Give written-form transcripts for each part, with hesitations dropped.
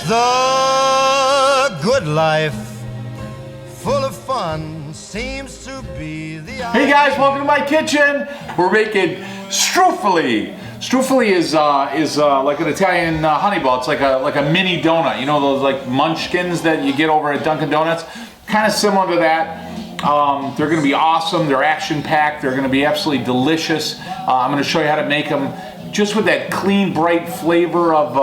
The good life, full of fun, seems to be the... Hey guys, welcome to my kitchen. We're making Struffoli. Struffoli is like an Italian honey ball. It's like a mini donut. You know those like munchkins that you get over at Dunkin' Donuts? Kind of similar to that. They're going to be awesome. They're action-packed. They're going to be absolutely delicious. I'm going to show you how to make them just with that clean, bright flavor of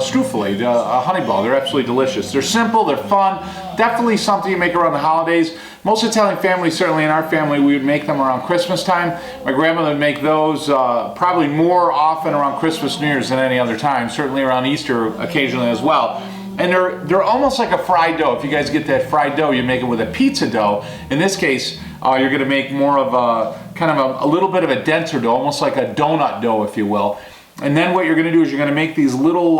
Struffoli, a honey ball. They're absolutely delicious. They're simple. They're fun. Definitely something you make around the holidays. Most Italian families, certainly in our family, we would make them around Christmas time. My grandmother would make those probably more often around Christmas, New Year's than any other time. Certainly around Easter occasionally as well. And they're almost like a fried dough. If you guys get that fried dough, you make it with a pizza dough. In this case, you're going to make more of a little bit of a denser dough, almost like a donut dough, if you will. And then what you're going to do is you're going to make these little,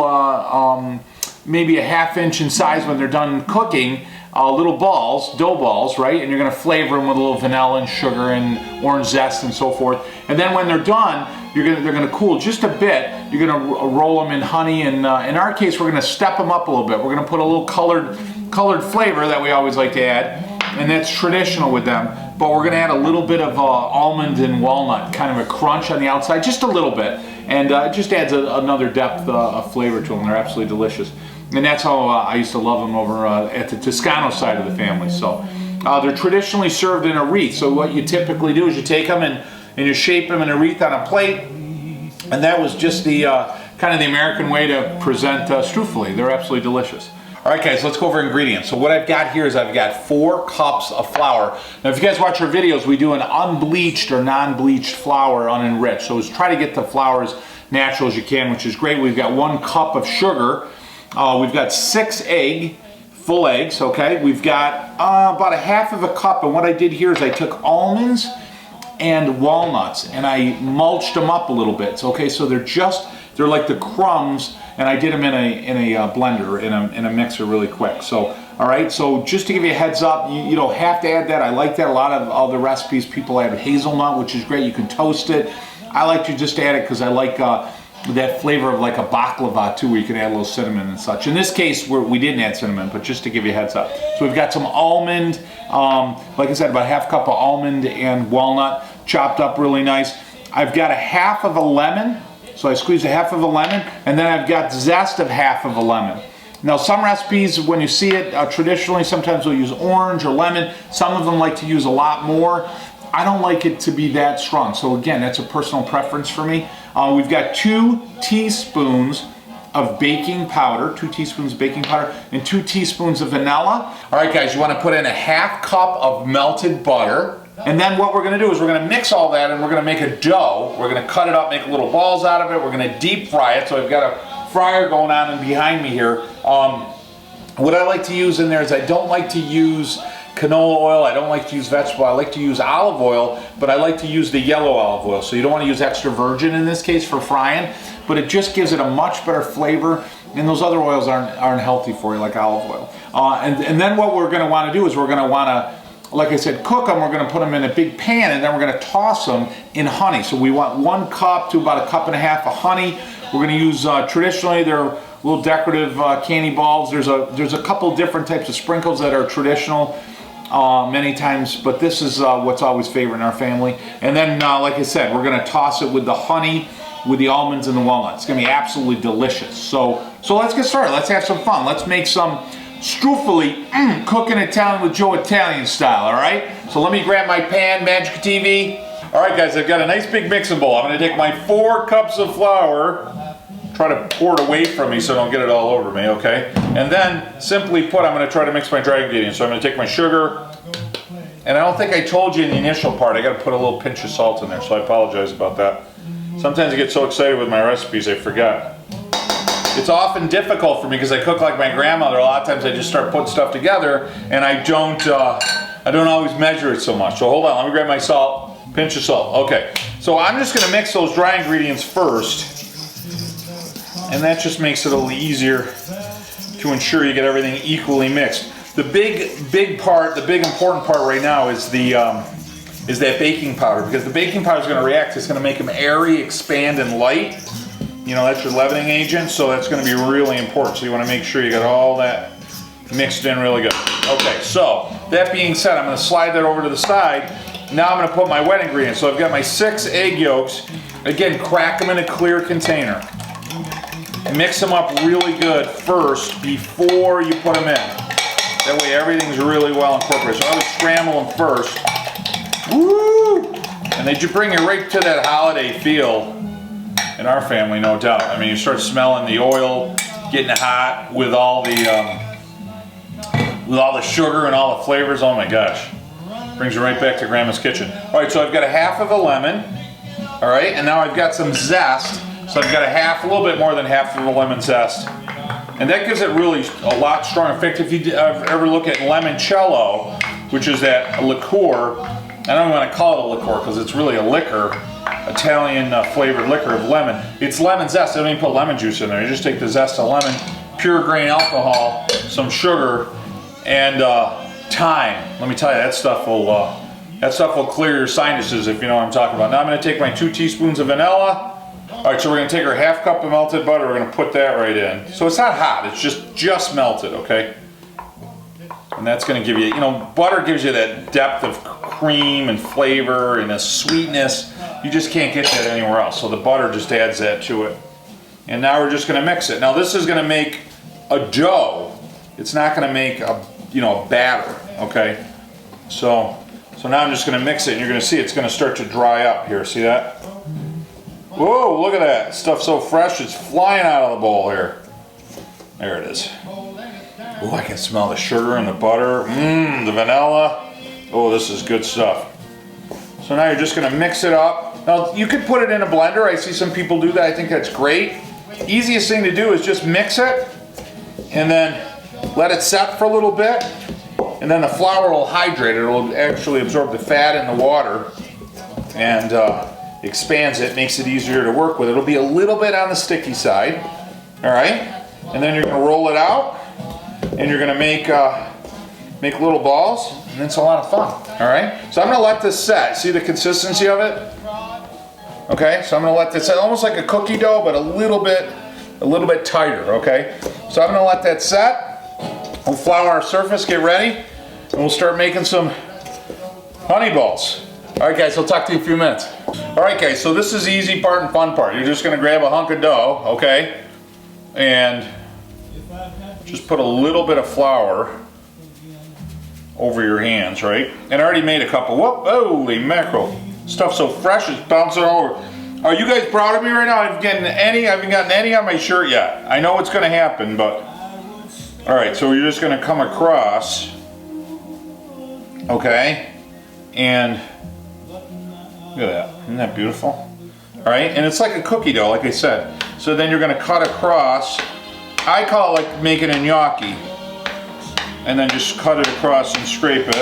maybe a ½ inch in size when they're done cooking, little balls, dough balls, right? And you're going to flavor them with a little vanilla and sugar and orange zest and so forth. And then when they're done, they're going to cool just a bit. You're going to roll them in honey, and in our case, we're going to step them up a little bit. We're going to put a little colored flavor that we always like to add, and that's traditional with them. But we're going to add a little bit of almond and walnut, kind of a crunch on the outside, just a little bit, and it just adds another depth of flavor to them. They're absolutely delicious, and that's how I used to love them over at the Toscano side of the family. So they're traditionally served in a wreath. So what you typically do is you take them and you shape them in a wreath on a plate, and that was just the kind of the American way to present Struffoli. They're absolutely delicious. All right, guys, let's go over ingredients. So what I've got here is I've got 4 cups of flour. Now, if you guys watch our videos, we do an unbleached or non-bleached flour, unenriched. So let's try to get the flour as natural as you can, which is great. We've got 1 cup of sugar. We've got 6 full eggs, okay? We've got about a ½ cup, and what I did here is I took almonds and walnuts and I mulched them up a little bit. So, okay, so they're like the crumbs, and I did them in a blender, in a mixer really quick. So, all right, so just to give you a heads up, you don't have to add that. I like that. A lot of other recipes, people add hazelnut, which is great. You can toast it. I like to just add it because I like that flavor of like a baklava too, where you can add a little cinnamon and such. In this case, we didn't add cinnamon, but just to give you a heads up. So we've got some almond, like I said, about ½ cup of almond and walnut, chopped up really nice. I've got a ½ lemon. So I squeezed a ½ lemon, and then I've got zest of ½ lemon. Now, some recipes, when you see it traditionally, sometimes they'll use orange or lemon. Some of them like to use a lot more. I don't like it to be that strong. So again, that's a personal preference for me. We've got 2 teaspoons of baking powder, 2 teaspoons of baking powder, and 2 teaspoons of vanilla. All right, guys, you want to put in a ½ cup of melted butter. And then what we're going to do is we're going to mix all that, and we're going to make a dough. We're going to cut it up, make little balls out of it. We're going to deep fry it. So I've got a fryer going on behind me here. What I like to use in there is I don't like to use canola oil. I don't like to use vegetable. I like to use olive oil, but I like to use the yellow olive oil. So you don't want to use extra virgin in this case for frying, but it just gives it a much better flavor. And those other oils aren't healthy for you, like olive oil. And then what we're going to want to do is we're going to want to, like I said, cook them. We're going to put them in a big pan, and then we're going to toss them in honey. So we want 1 cup to about 1.5 cups of honey. We're going to use, traditionally, they're little decorative candy balls. There's a couple different types of sprinkles that are traditional many times, but this is what's always favorite in our family. And then, like I said, we're going to toss it with the honey, with the almonds and the walnuts. It's going to be absolutely delicious. So let's get started. Let's have some fun. Let's make some Struffoli, cooking Italian with Joe Italian style, all right? So let me grab my pan, Magic TV. All right, guys, I've got a nice big mixing bowl. I'm gonna take my 4 cups of flour, try to pour it away from me so I don't get it all over me, okay? And then, simply put, I'm gonna try to mix my dry ingredients. So I'm gonna take my sugar, and I don't think I told you in the initial part, I gotta put a little pinch of salt in there, so I apologize about that. Sometimes I get so excited with my recipes, I forget. It's often difficult for me because I cook like my grandmother. A lot of times I just start putting stuff together, and I don't always measure it so much. So hold on, let me grab my salt, pinch of salt. Okay, so I'm just gonna mix those dry ingredients first, and that just makes it a little easier to ensure you get everything equally mixed. The big part, the big important part right now is that baking powder, because the baking powder is going to react. It's going to make them airy, expand, and light. You know, that's your leavening agent, so that's gonna be really important. So you wanna make sure you got all that mixed in really good. Okay, so that being said, I'm gonna slide that over to the side. Now I'm gonna put my wet ingredients. So I've got my 6 egg yolks. Again, crack them in a clear container. Mix them up really good first before you put them in. That way everything's really well incorporated. So I would scramble them first. Woo! And they just bring you right to that holiday feel in our family, no doubt. I mean, you start smelling the oil getting hot with all the sugar and all the flavors. Oh my gosh. Brings you right back to Grandma's kitchen. All right, so I've got a half of a lemon. All right, and now I've got some zest. So I've got a little bit more than half of a lemon zest. And that gives it really a lot stronger. In fact, if you ever look at limoncello, which is that liqueur, I don't want to call it a liqueur because it's really a liquor, Italian flavored liquor of lemon. It's lemon zest. I don't even put lemon juice in there. You just take the zest of lemon, pure grain alcohol, some sugar, and thyme. Let me tell you, that stuff will clear your sinuses if you know what I'm talking about. Now I'm going to take my 2 teaspoons of vanilla. All right, so we're going to take our half cup of melted butter. We're going to put that right in. So it's not hot. It's just melted, okay? And that's going to give you, you know, butter gives you that depth of cream and flavor and a sweetness. You just can't get that anywhere else. So the butter just adds that to it. And now we're just going to mix it. Now this is going to make a dough. It's not going to make a, you know, a batter, okay? So now I'm just going to mix it, and you're going to see it's going to start to dry up here. See that? Whoa, look at that. Stuff's so fresh, it's flying out of the bowl here. There it is. Oh, I can smell the sugar and the butter. The vanilla. Oh, this is good stuff. So now you're just going to mix it up. Now, you could put it in a blender. I see some people do that. I think that's great. Easiest thing to do is just mix it and then let it set for a little bit. And then the flour will hydrate. It will actually absorb the fat in the water and expands it, makes it easier to work with. It'll be a little bit on the sticky side. All right? And then you're going to roll it out. And you're going to make little balls, and it's a lot of fun. All right, so I'm going to let this set. See the consistency of it? Okay, so I'm going to let this set, almost like a cookie dough, but a little bit tighter. Okay, so I'm going to let that set. We'll flour our surface, get ready, and we'll start making some honey balls. All right, guys, I'll talk to you in a few minutes. All right, guys, so this is the easy part and fun part. You're just going to grab a hunk of dough, okay, and just put a little bit of flour over your hands, right? And I already made a couple. Whoop, holy mackerel. Stuff's so fresh, it's bouncing all over. Are you guys proud of me right now? I haven't gotten any on my shirt yet. I know it's going to happen, but... All right, so you're just going to come across, okay? And look at that. Isn't that beautiful? All right, and it's like a cookie dough, like I said. So then you're going to cut across. I call it like making a gnocchi. And then just cut it across and scrape it.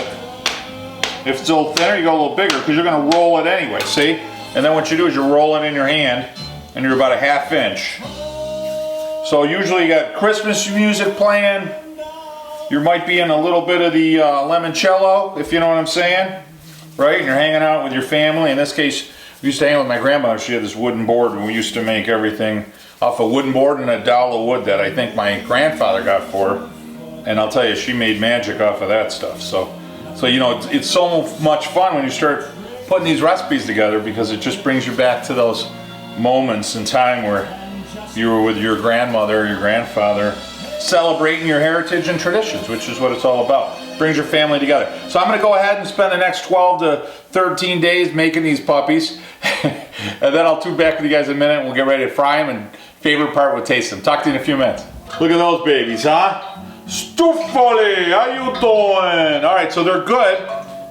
If it's a little thinner, you go a little bigger because you're going to roll it anyway, see? And then what you do is you roll it in your hand and you're about a 1/2 inch. So usually you got Christmas music playing. You might be in a little bit of the limoncello, if you know what I'm saying. Right? And you're hanging out with your family. In this case, we used to hang with my grandmother. She had this wooden board and we used to make everything off a wooden board and a dowel of wood that I think my grandfather got for her. And I'll tell you, she made magic off of that stuff. So you know, it's so much fun when you start putting these recipes together because it just brings you back to those moments in time where you were with your grandmother or your grandfather celebrating your heritage and traditions, which is what it's all about. Brings your family together. So I'm going to go ahead and spend the next 12 to 13 days making these puppies. And then I'll tune back with you guys in a minute and we'll get ready to fry them. And favorite part, we'll taste them. Talk to you in a few minutes. Look at those babies, huh? Struffoli, how you doing? All right, so they're good,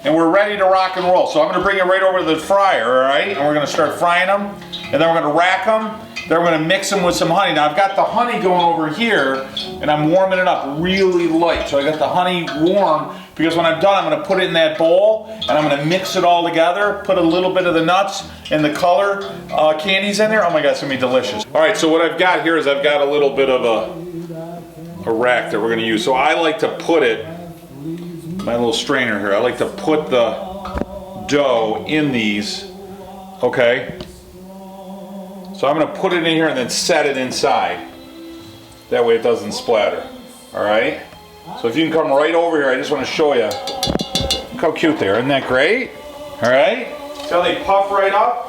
and we're ready to rock and roll. So I'm going to bring it right over to the fryer, all right? And we're going to start frying them, and then we're going to rack them. Then we're going to mix them with some honey. Now I've got the honey going over here, and I'm warming it up really light. So I got the honey warm, because when I'm done, I'm going to put it in that bowl, and I'm going to mix it all together, put a little bit of the nuts and the color candies in there. Oh my God, it's going to be delicious. All right, so what I've got here is I've got a little bit of a rack that we're going to use. So I like to put it, my little strainer here, I like to put the dough in these, okay? So So I'm going to put it in here and then set it inside. That way it doesn't splatter. Alright? So if you can come right over here, I just want to show you. Look how cute they are. Isn't that great? Alright? See how they puff right up?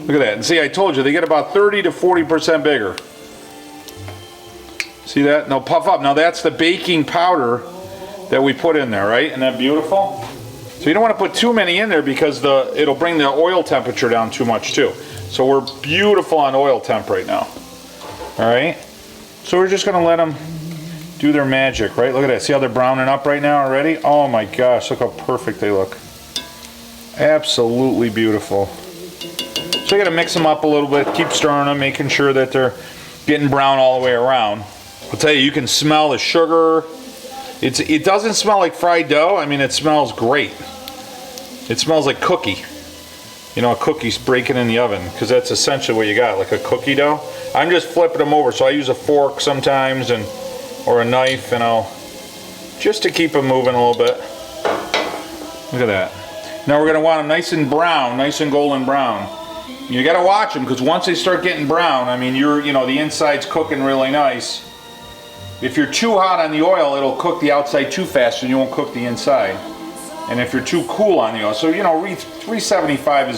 Look at that. And see, I told you, they get about 30 to 40% bigger. See that? And they'll puff up. Now that's the baking powder that we put in there, right? Isn't that beautiful? So you don't want to put too many in there because it'll bring the oil temperature down too much too. So we're beautiful on oil temp right now. Alright? So we're just going to let them do their magic, right? Look at that. See how they're browning up right now already? Oh my gosh, look how perfect they look. Absolutely beautiful. So you got to mix them up a little bit, keep stirring them, making sure that they're getting brown all the way around. I'll tell you, you can smell the sugar. It doesn't smell like fried dough. I mean, it smells great. It smells like cookie. You know, a cookie's breaking in the oven, because that's essentially what you got, like a cookie dough. I'm just flipping them over, so I use a fork sometimes or a knife, and just to keep them moving a little bit. Look at that. Now we're going to want them nice and brown, nice and golden brown. You got to watch them, because once they start getting brown, I mean, the inside's cooking really nice. If you're too hot on the oil, it'll cook the outside too fast, and you won't cook the inside. And if you're too cool on the oil, so 375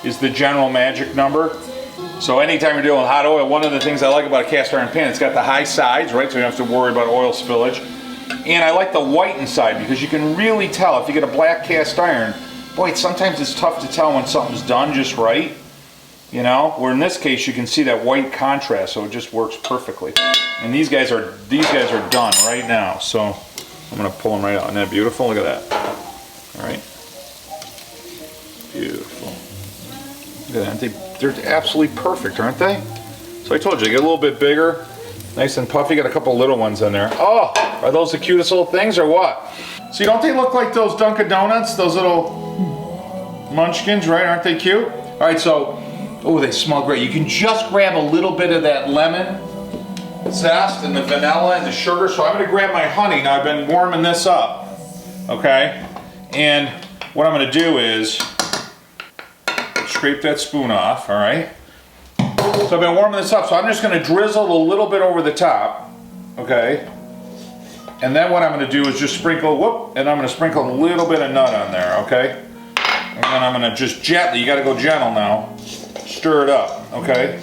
is the general magic number. So anytime you're doing hot oil, one of the things I like about a cast iron pan, it's got the high sides, right? So you don't have to worry about oil spillage. And I like the white inside, because you can really tell if you get a black cast iron. Boy, sometimes it's tough to tell when something's done just right. You know, where in this case you can see that white contrast, so it just works perfectly. And these guys are done right now. So I'm gonna pull them right out. Isn't that beautiful? Look at that. All right, beautiful. Look at that. They're absolutely perfect, aren't they? So I told you, they get a little bit bigger, nice and puffy. Got a couple little ones in there. Oh, are those the cutest little things or what? See, don't they look like those Dunkin' Donuts? Those little munchkins, right? Aren't they cute? All right, so. Oh, they smell great. You can just grab a little bit of that lemon zest and the vanilla and the sugar. So I'm going to grab my honey. Now I've been warming this up, okay? And what I'm going to do is scrape that spoon off, all right? So I've been warming this up. So I'm just going to drizzle a little bit over the top, okay? And then what I'm going to do is just sprinkle, and I'm going to sprinkle a little bit of nut on there, okay? And then I'm going to just gently, you got to go gentle now. Stir it up, okay?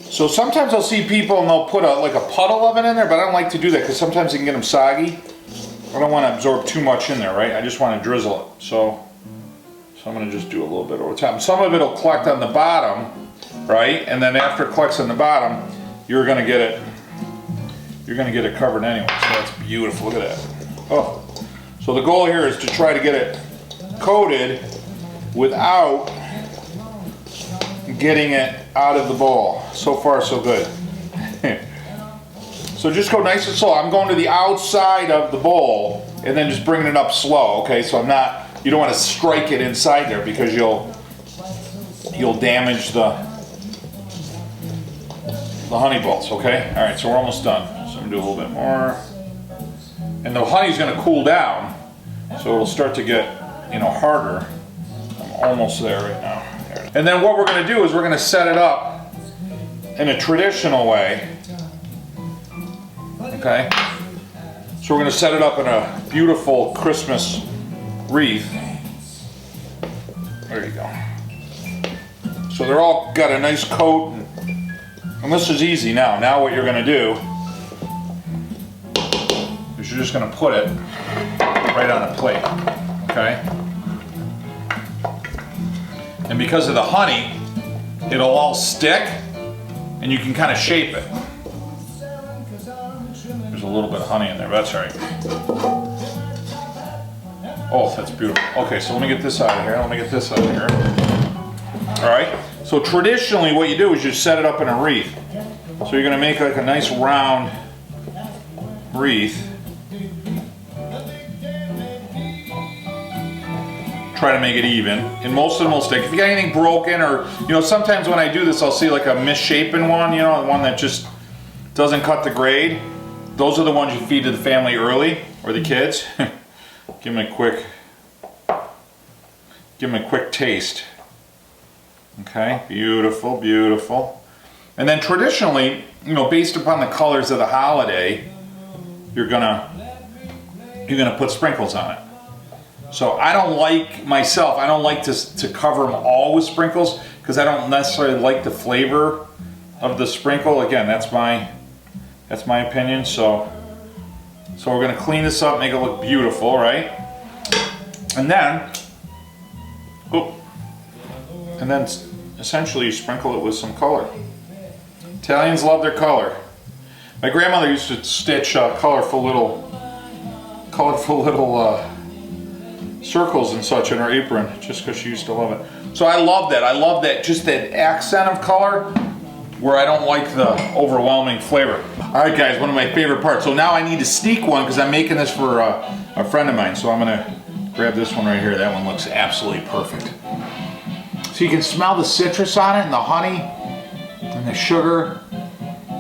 So sometimes I'll see people and they'll put like a puddle of it in there, but I don't like to do that because sometimes you can get them soggy. I don't want to absorb too much in there, right? I just want to drizzle it. So I'm going to just do a little bit over the top. Some of it will collect on the bottom, right? And then after it collects on the bottom, you're going to get it covered anyway. So that's beautiful. Look at that. Oh. So the goal here is to try to get it coated without getting it out of the bowl. So far, so good. So just go nice and slow. I'm going to the outside of the bowl and then just bringing it up slow, okay? So you don't want to strike it inside there because you'll damage the honey balls, okay? All right, so we're almost done. So I'm gonna do a little bit more. And the honey's gonna cool down, so it'll start to get, harder. I'm almost there right now. And then what we're going to do is we're going to set it up in a traditional way. Okay? So we're going to set it up in a beautiful Christmas wreath. There you go. So they're all got a nice coat. And this is easy now. Now what you're going to do is you're just going to put it right on a plate. Okay? And because of the honey, it'll all stick and you can kind of shape it. There's a little bit of honey in there, but that's all right. Oh, that's beautiful. Okay, so let me get this out of here. All right, so traditionally what you do is you set it up in a wreath. So you're gonna make like a nice round wreath. Try to make it even, and most of them will stick. If you got anything broken, or sometimes when I do this, I'll see like a misshapen one, the one that just doesn't cut the grade. Those are the ones you feed to the family early, or the kids. Give them a quick Give them a quick taste. Okay, beautiful, beautiful. And then traditionally, you know, based upon the colors of the holiday, you're gonna put sprinkles on it. So I don't like, myself, I don't like to cover them all with sprinkles because I don't necessarily like the flavor of the sprinkle. Again, that's my opinion. So we're gonna clean this up, make it look beautiful, right? And then, essentially you sprinkle it with some color. Italians love their color. My grandmother used to stitch colorful little circles and such in her apron, just because she used to love it. So I love that. I love that, just that accent of color, where I don't like the overwhelming flavor. All right, guys, one of my favorite parts. So now I need to sneak one because I'm making this for a friend of mine. So I'm gonna grab this one right here. That one looks absolutely perfect. So you can smell the citrus on it and the honey and the sugar.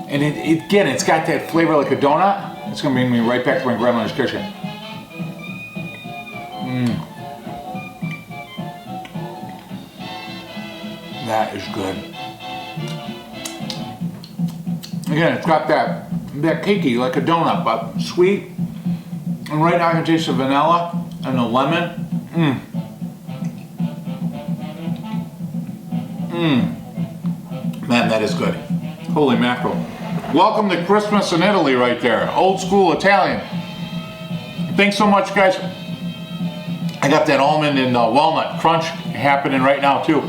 And again, it's got that flavor like a donut. It's gonna bring me right back to my grandmother's kitchen. That is good. Again, it's got that cakey like a donut, but sweet. And right now I can taste the vanilla and the lemon. Man, that is good. Holy mackerel. Welcome to Christmas in Italy right there. Old school Italian. Thanks so much, guys. I got that almond and walnut crunch happening right now too.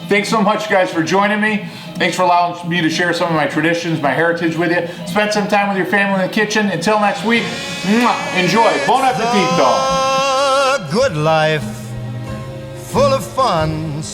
Thanks so much, guys, for joining me. Thanks for allowing me to share some of my traditions, my heritage with you. Spend some time with your family in the kitchen. Until next week, enjoy. Buon appetito. A good life, full of fun.